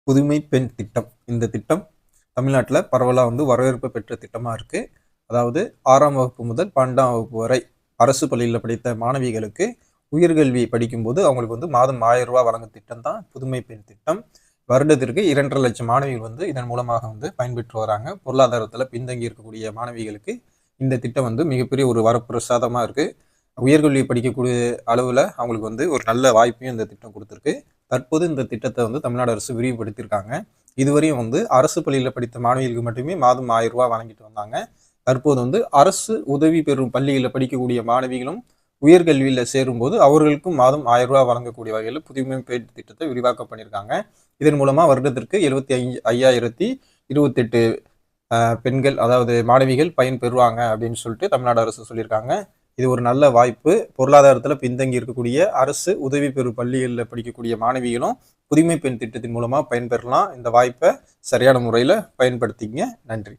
புதுமை பெண் திட்டம். இந்த திட்டம் தமிழ்நாட்டில் பரவலாக வரவேற்பு பெற்ற திட்டமாக இருக்குது. அதாவது 6ஆம் வகுப்பு முதல் 12ஆம் வகுப்பு வரை அரசு பள்ளியில் படித்த மாணவிகளுக்கு உயர்கல்வி படிக்கும்போது அவங்களுக்கு மாதம் 1000 ரூபாய் வழங்கும் திட்டம் தான் புதுமை பெண் திட்டம். வருடத்திற்கு 2.5 லட்சம் மாணவிகள் இதன் மூலமாக பயன்பெற்று வராங்க. பொருளாதாரத்தில் பின்தங்கி இருக்கக்கூடிய மாணவிகளுக்கு இந்த திட்டம் மிகப்பெரிய ஒரு வரப்பிரசாதமாக இருக்குது. உயர்கல்வி படிக்கக்கூடிய அளவில் அவங்களுக்கு ஒரு நல்ல வாய்ப்பையும் இந்த திட்டம் கொடுத்துருக்கு. தற்போது இந்த திட்டத்தை தமிழ்நாடு அரசு விரிவுபடுத்தியிருக்காங்க. இதுவரையும் அரசு பள்ளியில் படித்த மாணவிகளுக்கு மட்டுமே மாதம் 1000 ரூபாய் வழங்கிட்டு வந்தாங்க. தற்போது அரசு உதவி பெறும் பள்ளிகளில் படிக்கக்கூடிய மாணவிகளும் உயர்கல்வியில் சேரும்போது அவர்களுக்கும் மாதம் 1000 ரூபாய் வழங்கக்கூடிய வகையில் புதுமை பெண் திட்டத்தை விரிவாக்கம் பண்ணியிருக்காங்க. இதன் மூலமாக வருடத்திற்கு 75,028 பெண்கள், அதாவது மாணவிகள் பயன் பெறுவாங்க அப்படின்னு சொல்லிட்டு தமிழ்நாடு அரசு சொல்லியிருக்காங்க. இது ஒரு நல்ல வாய்ப்பு. பொருளாதாரத்தில் பின்தங்கி இருக்கக்கூடிய அரசு உதவி பெறும் பள்ளிகளில் படிக்கக்கூடிய மாணவிகளும் புதுமை பெண் திட்டத்தின் மூலமாக பயன்பெறலாம். இந்த வாய்ப்பை சரியான முறையில் பயன்படுத்திங்க. நன்றி.